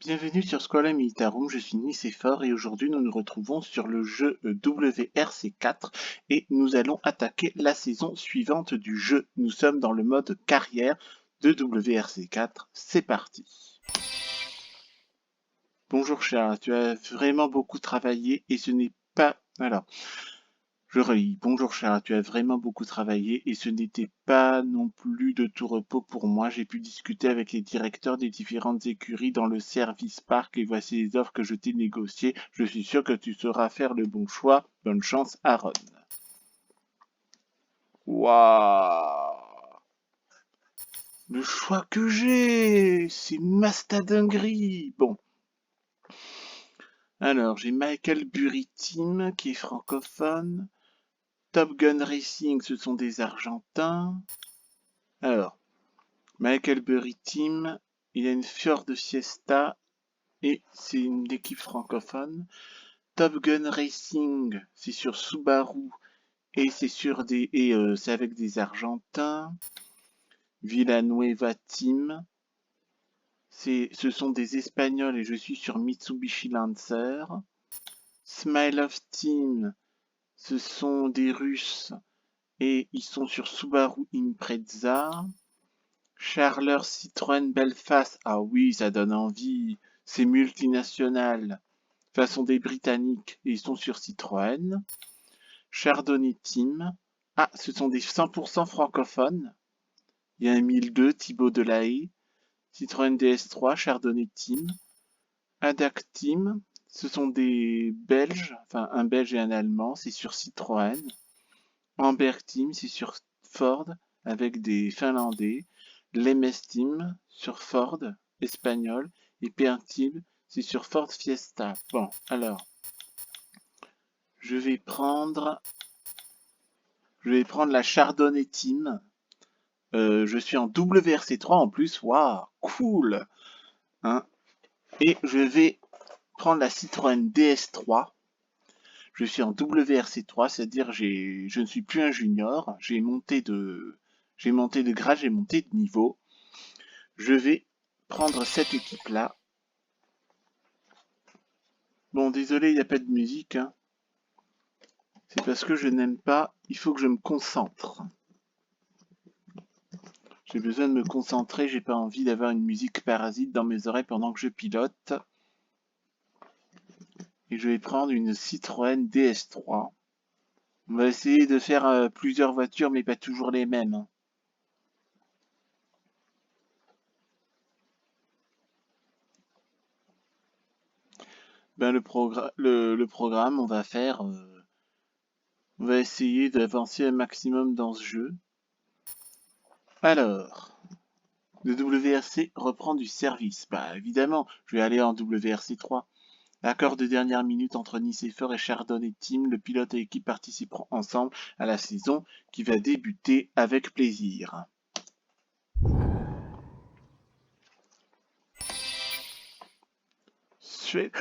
Bienvenue sur Scuola Militarum, je suis Nicéphore et aujourd'hui nous nous retrouvons sur le jeu WRC4 et nous allons attaquer la saison suivante du jeu. Nous sommes dans le mode carrière de WRC4, c'est parti. Bonjour cher, tu as vraiment beaucoup travaillé et ce n'est pas... Alors, je relis. Bonjour cher, tu as vraiment beaucoup travaillé et ce n'était pas non plus de tout repos pour moi. J'ai pu discuter avec les directeurs des différentes écuries dans le service parc et voici les offres que je t'ai négociées. Je suis sûr que tu sauras faire le bon choix. Bonne chance, Aaron. Waouh! Le choix que j'ai, c'est Mastadinguerie. Bon, alors j'ai Michael Burry Team qui est francophone. Top Gun Racing, ce sont des Argentins. Alors, Michael Burry Team, il y a une Fjord Fiesta et c'est une équipe francophone. Top Gun Racing, c'est sur Subaru et c'est c'est avec des Argentins. Villanueva Team, ce sont des Espagnols et je suis sur Mitsubishi Lancer. Smile of Team, ce sont des Russes et ils sont sur Subaru Impreza. Charler Citroën Belfast, ah oui, ça donne envie. C'est multinational. Façon des Britanniques, et ils sont sur Citroën. Chardonnay Team, ah, ce sont des 100% francophones. Il y a un 1002, Thibaut Delahaye. Citroën DS3, Chardonnay Team. Adac Team, ce sont des Belges, enfin un Belge et un Allemand, c'est sur Citroën. Amber Team, c'est sur Ford, avec des Finlandais. Lemes Team sur Ford, espagnol, et PR Team, c'est sur Ford Fiesta. Bon, alors, je vais prendre la Chardonnay Team. Je suis en WRC3 en plus, waouh, cool, hein. Et je vais prendre la Citroën DS3. Je suis en WRC3, c'est-à-dire je ne suis plus un junior, j'ai monté de grade, j'ai monté de niveau. Je vais prendre cette équipe-là. Bon, désolé, il n'y a pas de musique, hein. C'est parce que je n'aime pas, il faut que je me concentre. J'ai besoin de me concentrer, j'ai pas envie d'avoir une musique parasite dans mes oreilles pendant que je pilote. Et je vais prendre une Citroën DS3. On va essayer de faire plusieurs voitures, mais pas toujours les mêmes, hein. Ben, le programme, on va essayer d'avancer un maximum dans ce jeu. Alors, le WRC reprend du service. Bah évidemment, je vais aller en WRC3. Accord de dernière minute entre Nicéphore et Chardonnay Team, le pilote et l'équipe participeront ensemble à la saison qui va débuter avec plaisir. Suède.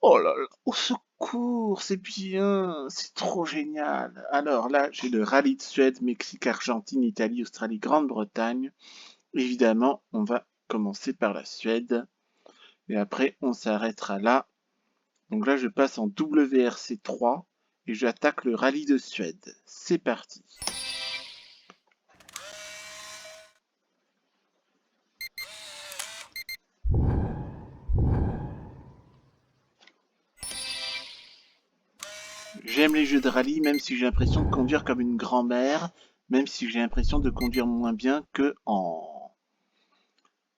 Oh là là, au secours, c'est bien, c'est trop génial. Alors là, j'ai le rallye de Suède, Mexique, Argentine, Italie, Australie, Grande-Bretagne. Évidemment, on va commencer par la Suède. Et après, on s'arrêtera là. Donc là, je passe en WRC3 et j'attaque le rallye de Suède. C'est parti. J'aime les jeux de rallye, même si j'ai l'impression de conduire comme une grand-mère, même si j'ai l'impression de conduire moins bien que en...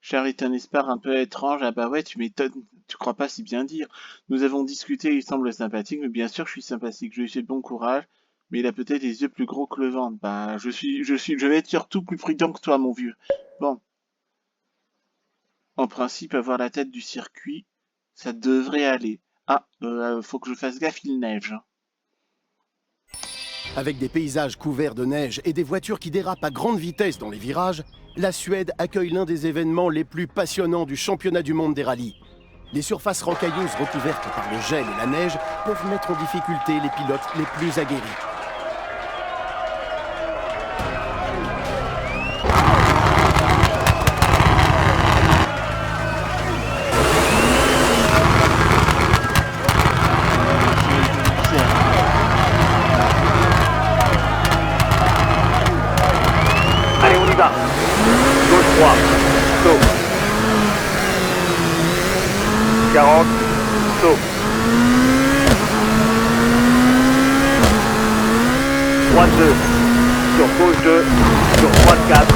Charles est un espoir un peu étrange. Ah bah ouais, tu m'étonnes, tu crois pas si bien dire. Nous avons discuté, il semble sympathique, mais bien sûr je suis sympathique. Je lui souhaite bon courage, mais il a peut-être les yeux plus gros que le ventre. Bah, je vais être surtout plus prudent que toi, mon vieux. Bon, en principe, avoir la tête du circuit, ça devrait aller. Ah, faut que je fasse gaffe, il neige. Avec des paysages couverts de neige et des voitures qui dérapent à grande vitesse dans les virages, la Suède accueille l'un des événements les plus passionnants du championnat du monde des rallyes. Les surfaces rocailleuses recouvertes par le gel et la neige peuvent mettre en difficulté les pilotes les plus aguerris. saut. 40, saut. Droite 2, sur gauche 2, sur droite 4,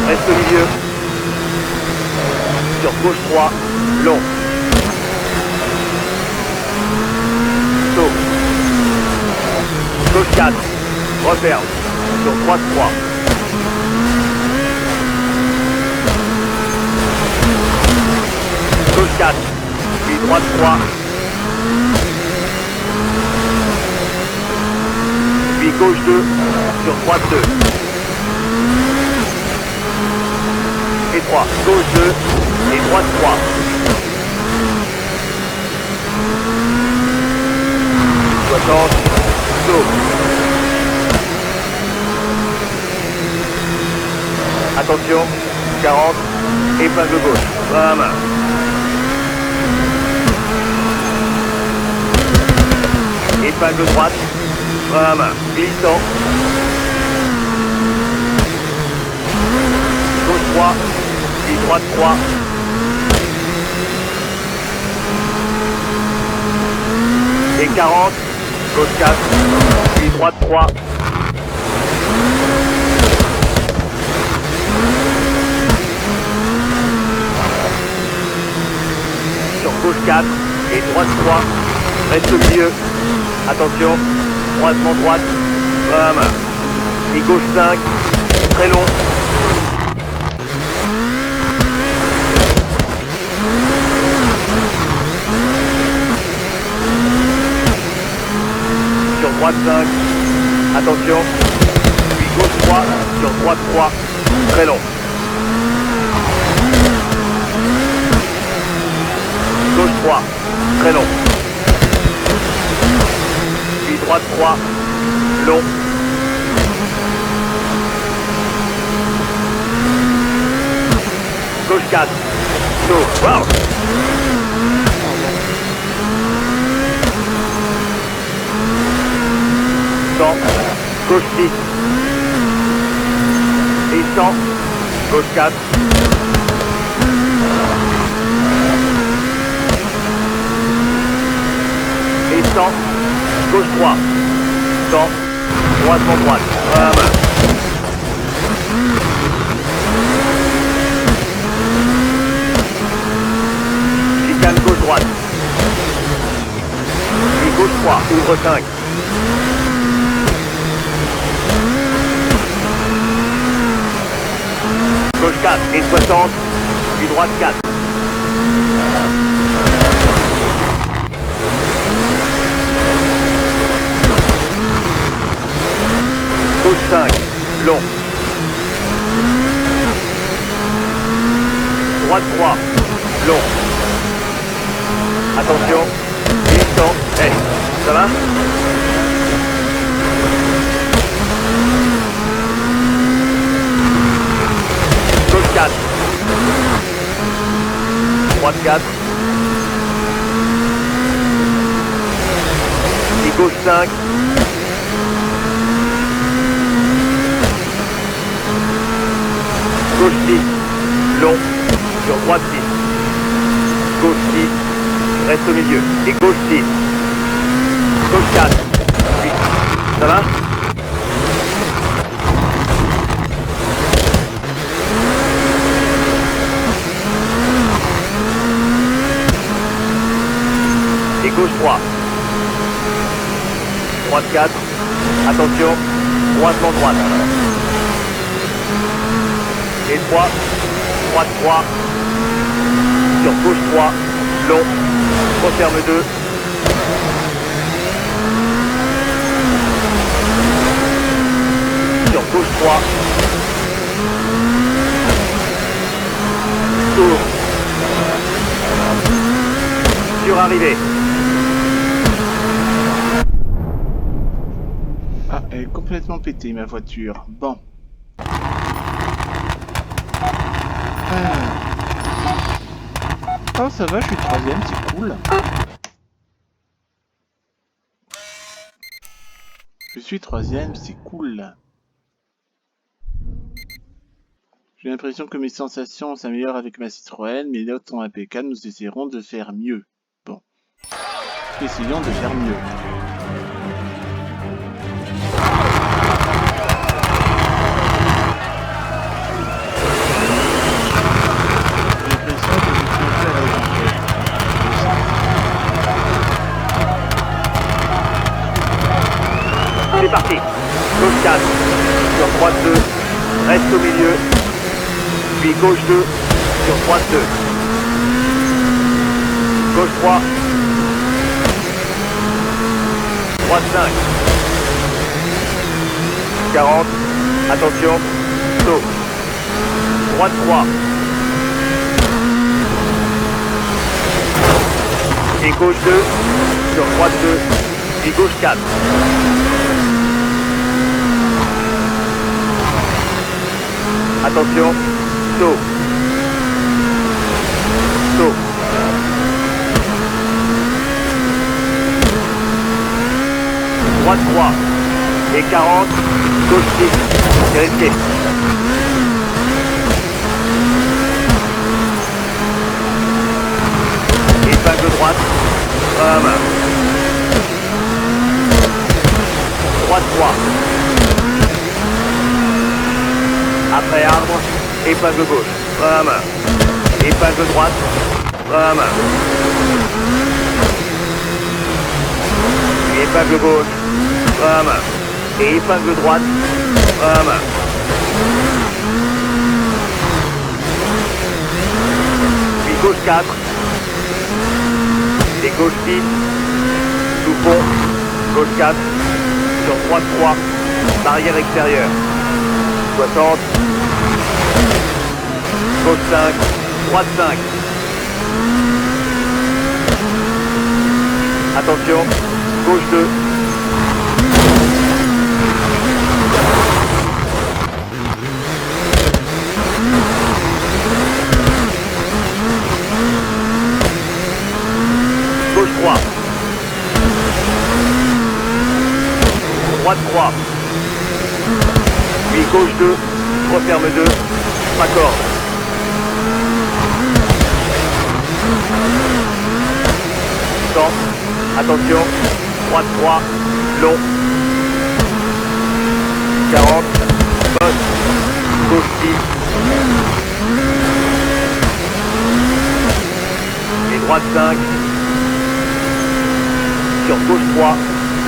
reste au milieu. Sur gauche 3, long. Saut. Gauche 4, referme. Sur droite 3. Gauche 4, puis droite 3. Puis gauche 2, sur droite 2. Et 3, gauche 2, et droite 3. Saut. Attention, 40, épingle gauche, bras à main. Épingle droite, bras à main, glissant. Gauche 3, puis droite 3. Et 40, gauche 4, puis droite 3. Sur gauche 4 et droite 3, reste au milieu. Attention, croisement droite, bras à main. Et gauche 5, très long. Sur droite 5, attention. Puis gauche 3, sur droite 3, très long. Gauche 3, très long. Puis droite 3, long. Gauche 4, saut, wow. Gauche 6. Et 100, gauche 4. Et 100, gauche 3. 100, droitement droite, bras à main. Chicane gauche droite. Et gauche 3, ouvre 5. Gauche 4 et 60, puis droite 4. Gauche 5, long. Droite 3, long. Attention, glissant. Hey, ça va? Gauche 4. Droite 4. Et gauche 5. Gauche 6. Long. Sur droite 6. Gauche 6. Reste au milieu. Et gauche 6. Gauche 4. Ça va? Et gauche 3. Droite 4. Attention. Droitement droite. Et 3. Droite 3. Sur gauche 3. Long. Referme 2. Sur gauche 3. Tour. Sur arrivée. Ah, elle est complètement pétée, ma voiture. Bon. Oh, ça va, je suis troisième, c'est cool. Je suis troisième, c'est cool. J'ai l'impression que mes sensations s'améliorent avec ma Citroën, mes notes sont impeccables, nous essaierons de faire mieux. Bon. Essayons de faire mieux. J'ai l'impression que je suis un peu à la C'est parti. Gauche 4. Sur droite 2. Reste au milieu. Puis gauche 2. Sur droite 2. Gauche 3. Droite 5. 40. Attention. Saut. Droite 3. Et gauche 2. Sur droite 2. Puis gauche 4. Attention, saut. Saut. Droite 3. Et 40. Gauche 6. Vérifiez. Épingle droite. Main. Droite 3. Après arbre, épingle gauche, bras à main. Épingle droite, bras à main. Épingle gauche, bras à main. Et épingle droite, bras à main. Puis gauche 4. Et gauche 6. Sous pont, gauche 4. Sur droite 3. Barrière extérieure. 60. Gauche 5, droite 5. Attention, gauche 2. Gauche 3. Droite 3. Puis gauche 2, referme 2, raccord. Temps, attention, droite 3, long. 40, bosse, gauche 6. Et droite 5. Sur gauche 3,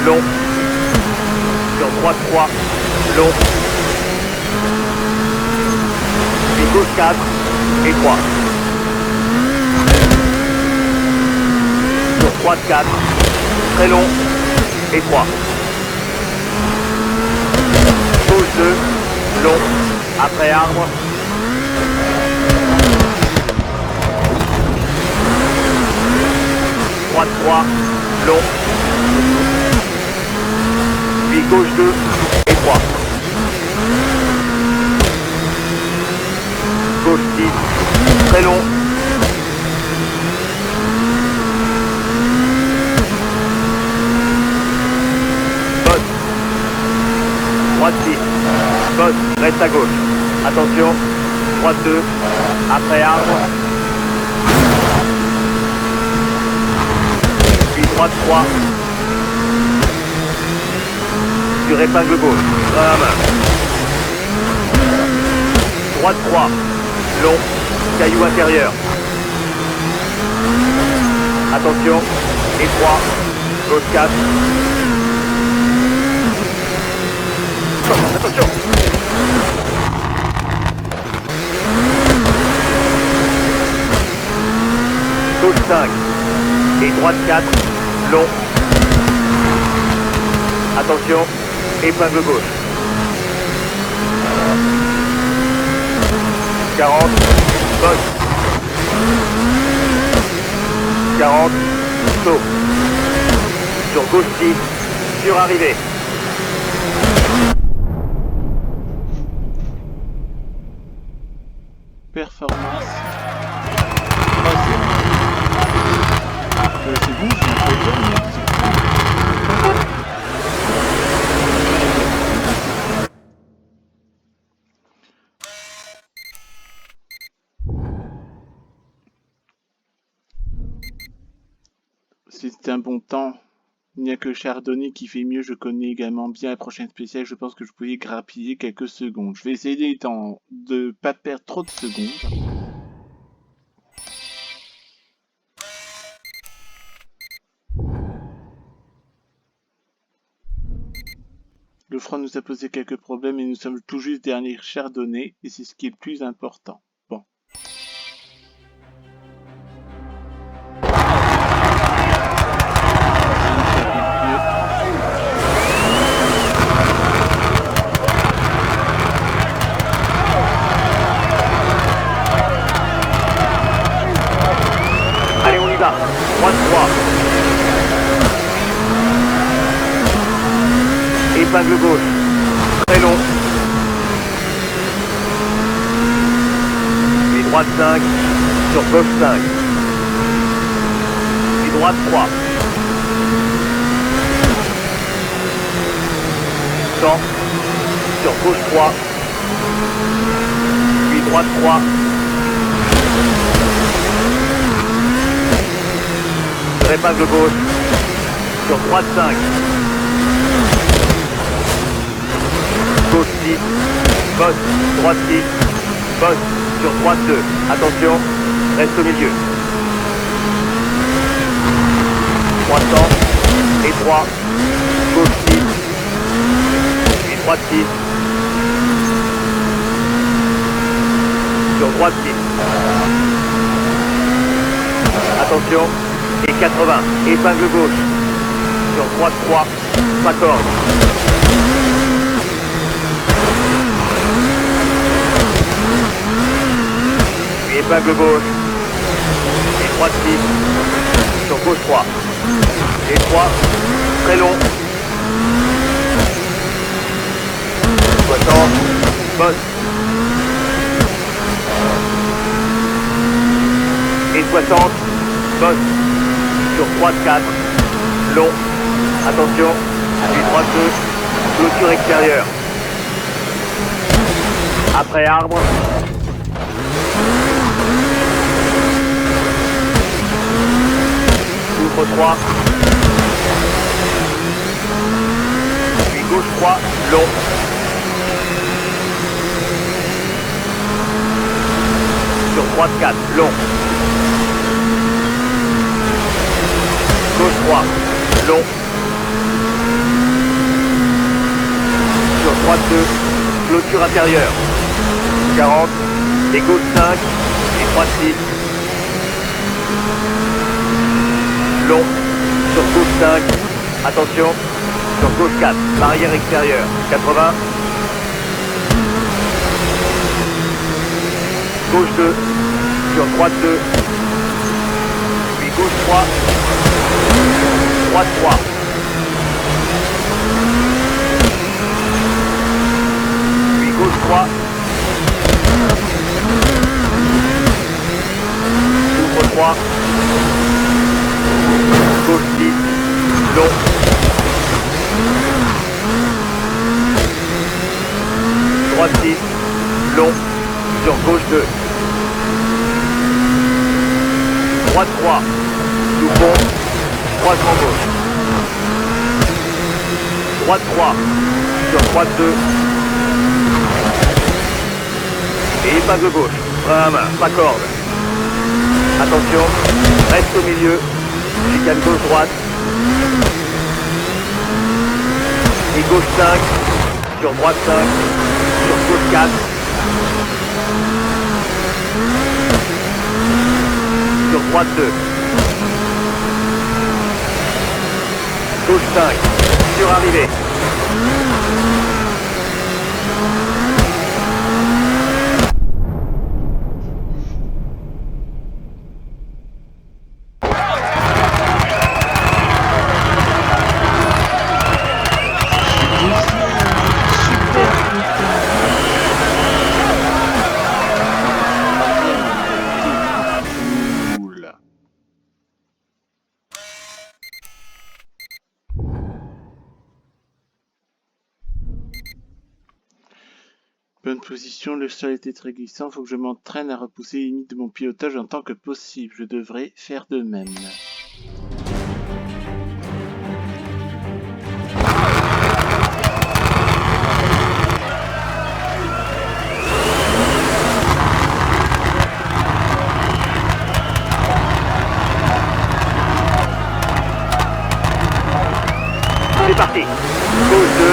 long. Sur droite 3, long. Puis gauche 4 et 3. Sur droite 4, très long et 3. Gauche 2, long, après arbre. Droite 3, long. Puis gauche 2 et 3. Gauche 6, très long. Bosse. Droite 6. Bosse, reste à gauche. Attention. Droite 2. Après arbre. Puis droite 3. Sur épingle gauche. Dans la main. Droite 3. Long. Caillou intérieur. Attention. Étroit. Gauche 4. Attention. Gauche 5. Et droite 4. Long. Attention. Épingle gauche. 40. Bosse. 40. Saut. Sur gauche 6. Sur arrivée. Performance. C'est bon, je suis un peu étonné. C'est un bon temps. Il n'y a que Chardonnay qui fait mieux. Je connais également bien la prochaine spéciale. Je pense que je pouvais grappiller quelques secondes. Je vais essayer de ne pas perdre trop de secondes. Le front nous a posé quelques problèmes et nous sommes tout juste derrière Chardonnay et c'est ce qui est le plus important. Bon. Allez, on y va. 3-3. Épingle gauche. Très long. Puis droite 5. Sur gauche 5. Puis droite 3. 100. Sur gauche 3. Puis droite 3. Sur épingle gauche. Sur droite 5. Gauche 6. Bosse. Droite 6. Bosse. Sur droite 2. Attention. Reste au milieu. 300. Et 3. Gauche 6. Puis droite 6. Sur droite 6. Attention. Et 80. Épingle gauche. Sur droite 3. Pas corde. Puis épingle gauche. Et droite 6. Sur gauche 3. Et 3. Très long. 60. Bosse. Et 60. Bosse. Sur droite 4. Long. Attention. Puis droite 2. Clôture extérieure. Après arbre. Ouvre 3. Puis gauche 3. Long. Sur droite 4. Long. Gauche 3. Long. Sur droite 2. Clôture intérieure. 40. Et gauche 5. Et droite 6. Long. Sur gauche 5. Attention. Sur gauche 4. Barrière extérieure. 80. Gauche 2. Sur droite 2. Puis gauche 3. Droite 3. Puis gauche 3. Ouvre 3. Gauche 6. Long. Droite 6. Long. Sur gauche 2. Droite 3. Sous pont. Croisement gauche. Droite 3. Sur droite 2. Et épingle gauche. Frein à main. Pas corde. Attention. Reste au milieu. Chicane gauche droite. Et gauche 5. Sur droite 5. Sur gauche 4. Sur droite 2. Gauche 5. Sur arrivée. Cool. Bonne position, le sol était très glissant, faut que je m'entraîne à repousser les limites de mon pilotage en tant que possible. Je devrais faire de même. c'est parti. Gauche 2.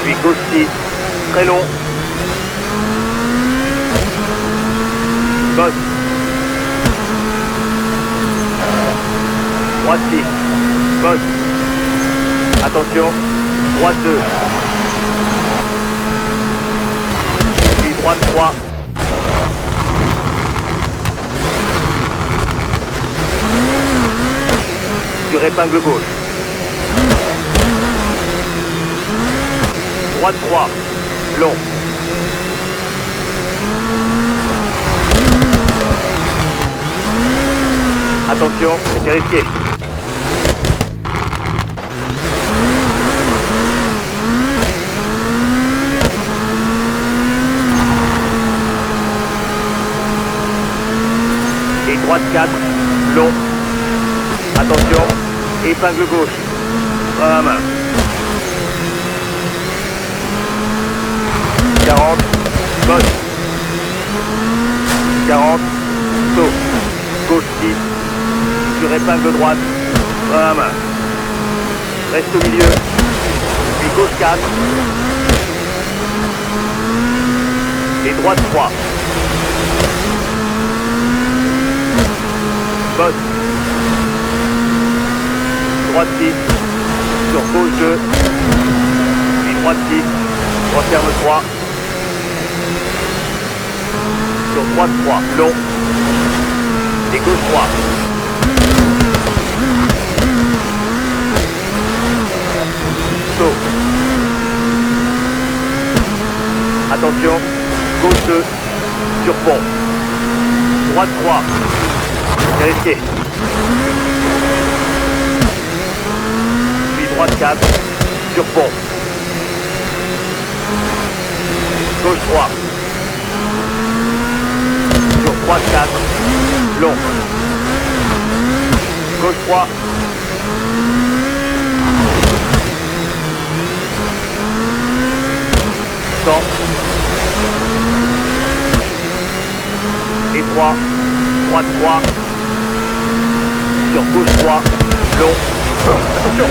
Puis gauche 6. Très long. Bosse. Droite 6. Bosse. Attention. Droite 2. Puis droite 3. Sur épingle gauche. Droite 3. Long. Attention, c'est risqué. Et droite 4. Long. Attention, épingle gauche. Frein à main. 40, bosse. 40, saut. Gauche 6, sur épingle droite. Frein à main. Reste au milieu. Puis gauche 4. Et droite 3. Bosse. Droite 6, sur gauche 2, puis droite 6, referme 3, sur droite 3, long, et gauche 3. Saut. Attention, gauche 2, sur pont, droite 3, c'est risqué. Droite 4, sur pont. Gauche 3. Sur droite 4, long. Gauche 3. Temps. Et 3. Droite 3. Sur gauche 3, long. Attention.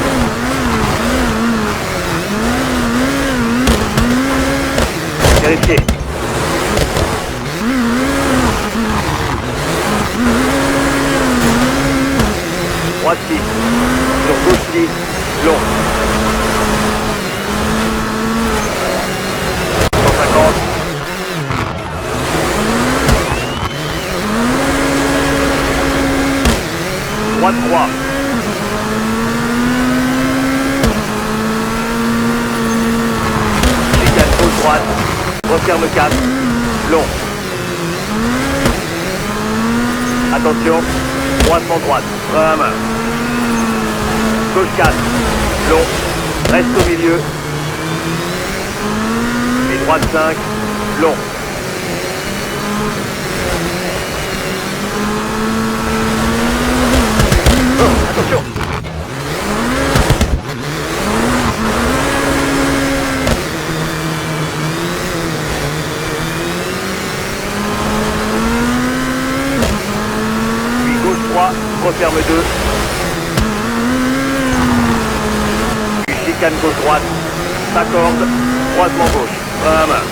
Vérifiez. Droite 6. Sur gauche 6. Long. 150. Droite 3. Chicane gauche droite. Referme 4, long. Attention, droite en droite, frein à main. Gauche 4, long, reste au milieu. Et droite 5, long. Oh, attention. Referme 2. Puis chicane gauche-droite. S'accorde. Croisement gauche. Frein à main.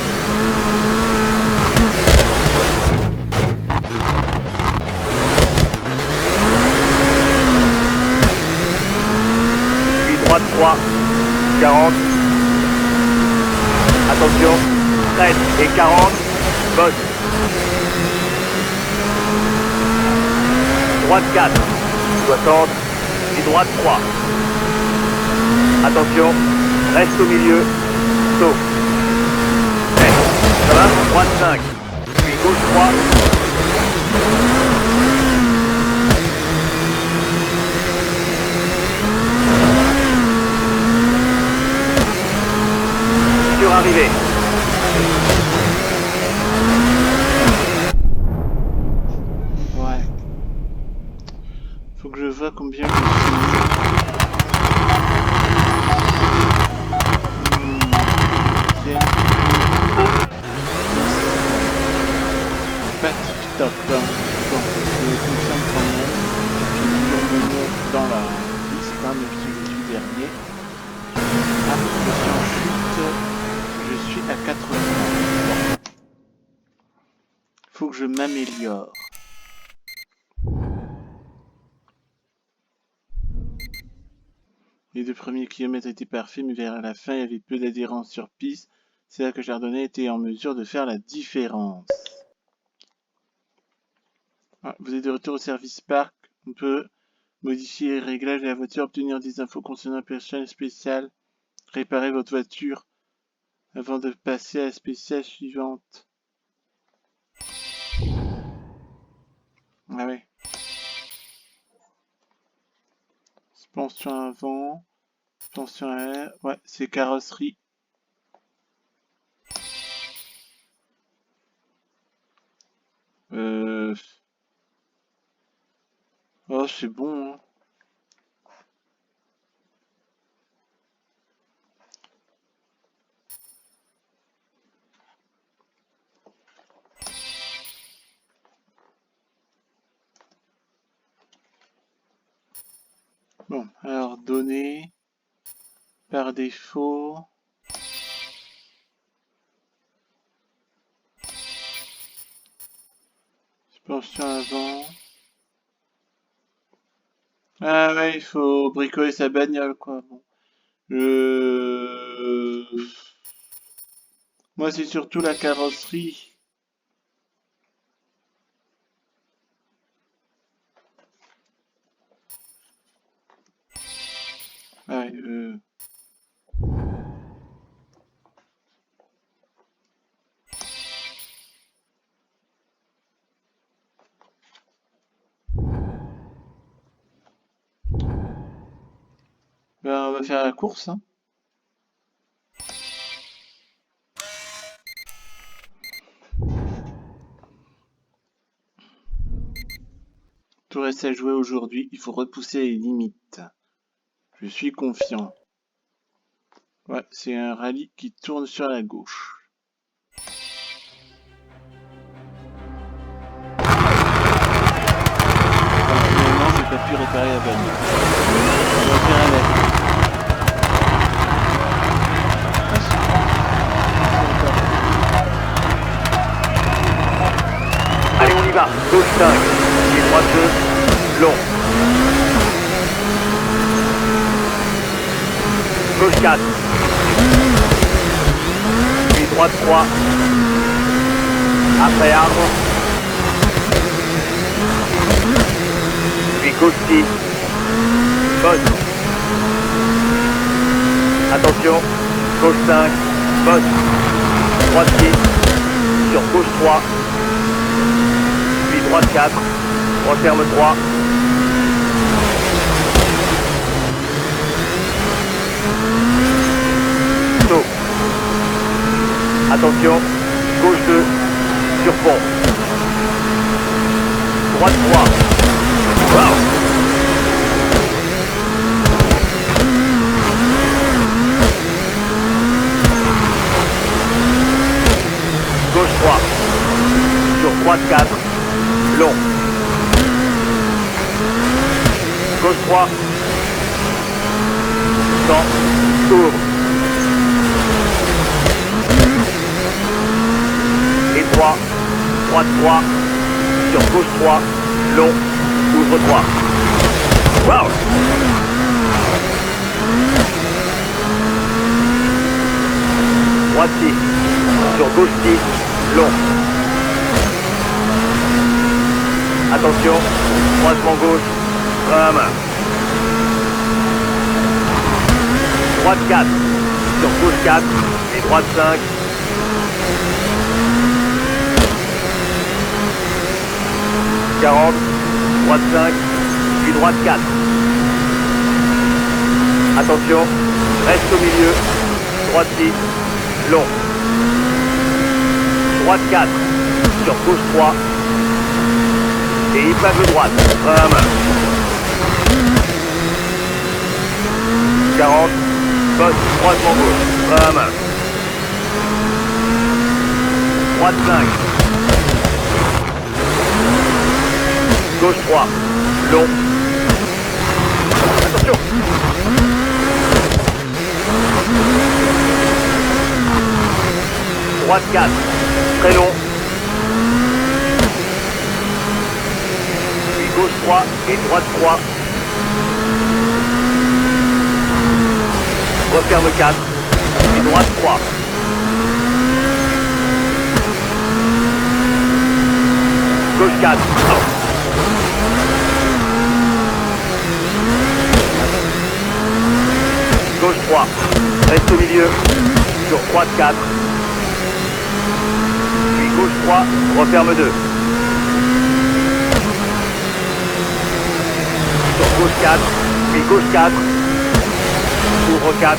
Puis droite 3. 40. Attention. 13 et 40. Bosse. Droite 4, 60, et droite 3. Attention, reste au milieu, saut. Ça va, droite 5, puis gauche 3. Surarrivée. Faut que je vois combien je suis. Pas tip top. Bon, je confirme quand même. J'ai toujours mon nom dans la liste, hein, mais je suis dernier. Ah, je suis en chute. Je suis à 80. Faut que je m'améliore. Les 2 premiers kilomètres étaient parfaits, mais vers la fin, il y avait peu d'adhérence sur piste. C'est là que Chardonnay était en mesure de faire la différence. Ah, vous êtes de retour au service parc. On peut modifier les réglages de la voiture, obtenir des infos concernant un personnel spécial, réparer votre voiture avant de passer à la spéciale suivante. Ah ouais. Suspension avant, suspension arrière. Ouais, c'est carrosserie. Oh, c'est bon, hein. Bon, alors données par défaut. Suspension avant. Ah ouais, il faut bricoler sa bagnole, quoi. Bon. Moi, c'est surtout la carrosserie. Ouais, ben, on va faire la course, hein. Tout reste à jouer aujourd'hui, il faut repousser les limites. Je suis confiant. Ouais, c'est un rallye qui tourne sur la gauche. Finalement, j'ai pas pu réparer la bagnole. On va faire un avis. Allez, on y va. Gauche 5, et droite 2, long. Gauche 4. Puis droite 3. Après arbre. Puis gauche 6. Bonne. Attention. Gauche 5. Bonne. Droite 6. Sur gauche 3. Puis droite 4. Referme 3. Saut. Attention. Gauche 2. Sur pont. Droite 3. Wow. Gauche 3. Sur droite 4. Long. Gauche 3. 100. Ouvre. Et 3. Droite 3. Sur gauche 3. Long. Ouvre 3. Wow. Droite 6. Sur gauche 6. Long. Attention. Croisement gauche. Frein à main. Droite 4. Sur gauche 4. Et droite 5. Droite 5, puis droite 4. Attention, reste au milieu. Droite 6, long. Droite 4, sur gauche 3. Et épingle droite, frein à main. 40, poste, croisement gauche, frein à main. Droite 5. Gauche 3, long. Attention. Droite 4, très long. Puis gauche 3 et droite 3. Referme 4 et droite 3. Gauche 4. Gauche 3. Reste au milieu. Sur droite 4. Puis gauche 3. Referme 2. Sur gauche 4. Puis gauche 4. Ouvre 4.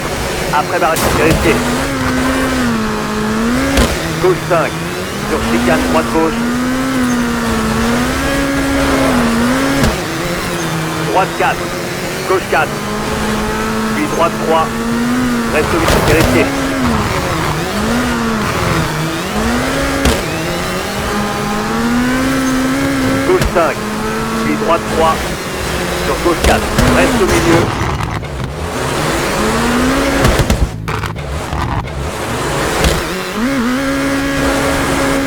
Après barrage. Vérifiez. Gauche 5. Sur chicane droite gauche. Droite 4. Gauche 4. Puis droite 3. Reste au milieu. Vérifiez. Gauche 5. Puis droite 3. Sur gauche 4. Reste au milieu.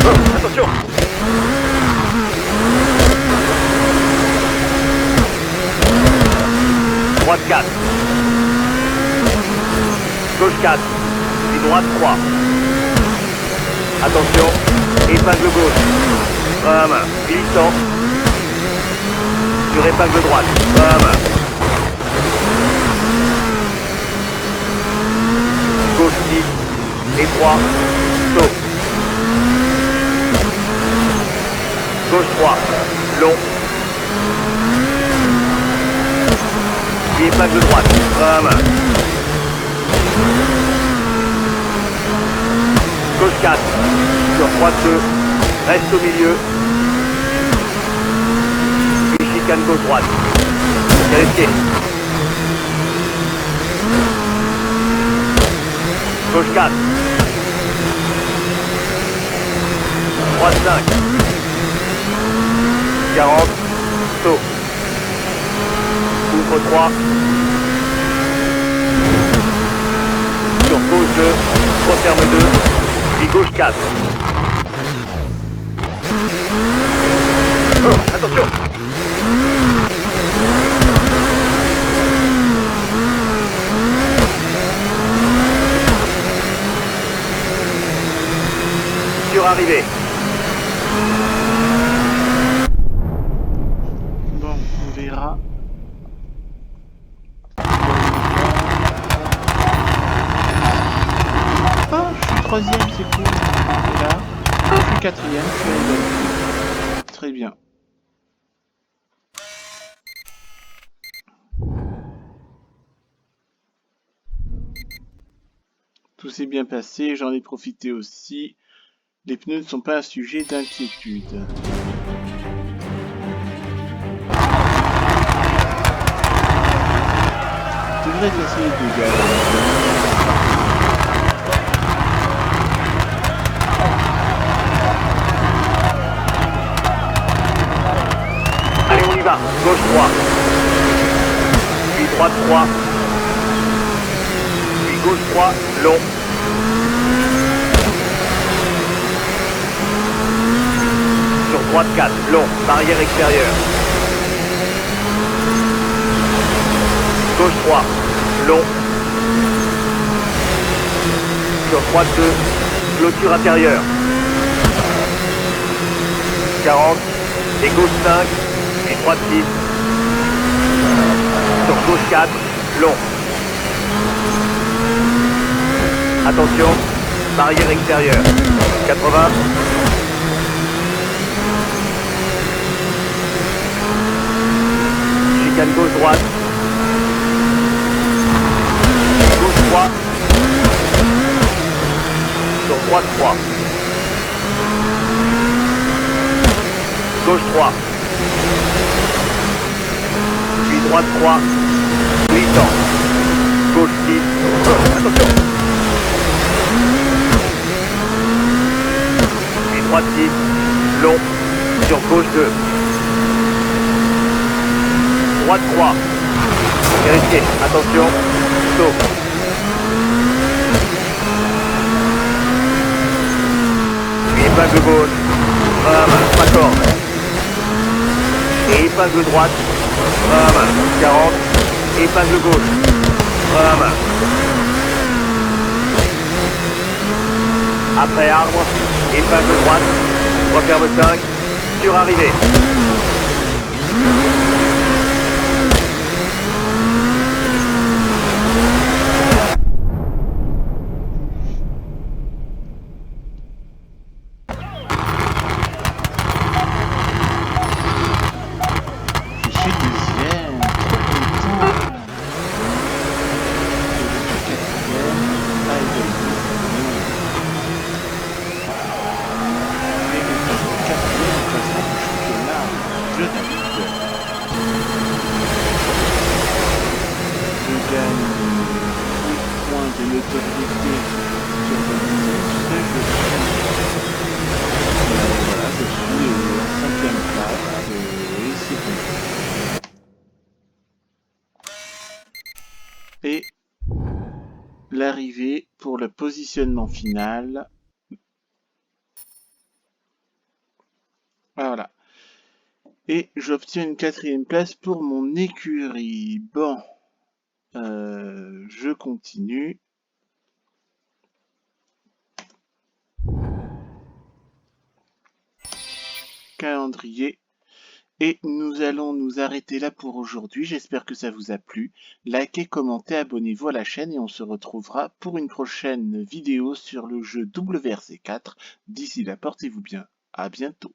Oh, attention. Droite 4. Gauche 4. Puis droite 3. Attention. Épingle gauche. À main. Glissant. Sur épingle droite. À main. Gauche 6. Étroit. Saut. Gauche 3. Long. Puis épingle droite. À main. Gauche 4. Sur droite 2. Reste au milieu. Puis chicane gauche droite. Vérifiez. Gauche 4. Droite 5. 40. Saut. Ouvre 3. Sur gauche 2. Referme 2. Puis gauche 4. Oh, attention. Surarrivée. Bon, on verra. Ah, je suis troisième, c'est cool. Et là, je suis quatrième, je suis à égalité. Très bien. Tout s'est bien passé, j'en ai profité aussi. Les pneus ne sont pas un sujet d'inquiétude. Je devrais casser les dégâts. Allez, on y va. Gauche 3. Puis droite 3. Puis gauche 3. Long. Sur droite 4. Long. Barrière extérieure. Gauche 3. Long. Sur droite 2. Clôture intérieure. 40. Et gauche 5. Et droite 6. Sur gauche 4. Long. Attention. Barrière extérieure. 80. Chicane gauche droite. Gauche 3. Sur droite 3. Gauche 3. Puis droite 3. 8 ans. Gauche 6. Attention. Puis droite 6. Long. Sur gauche 2. Droite 3. Vérifiez. Attention. Saut. épingle gauche, rame, raccord. Et épingle droite, rame, 40, épingle gauche, rame. Après arbre, épingle droite, referme 5, sur arrivée. Je suis deuxième, trop content. Je suis quatrième, à égalité. Et je suis quatrième au classement du championnat. Je navigue. Je gagne 8 points de notoriété sur le business. Voilà, je suis en 5e place et c'est bon. Et l'arrivée pour le positionnement final. Voilà. Et j'obtiens une 4e place pour mon écurie. Bon, je continue. Calendrier. Et nous allons nous arrêter là pour aujourd'hui. J'espère que ça vous a plu. Likez, commentez, abonnez-vous à la chaîne et on se retrouvera pour une prochaine vidéo sur le jeu WRC4. D'ici là, portez-vous bien. À bientôt.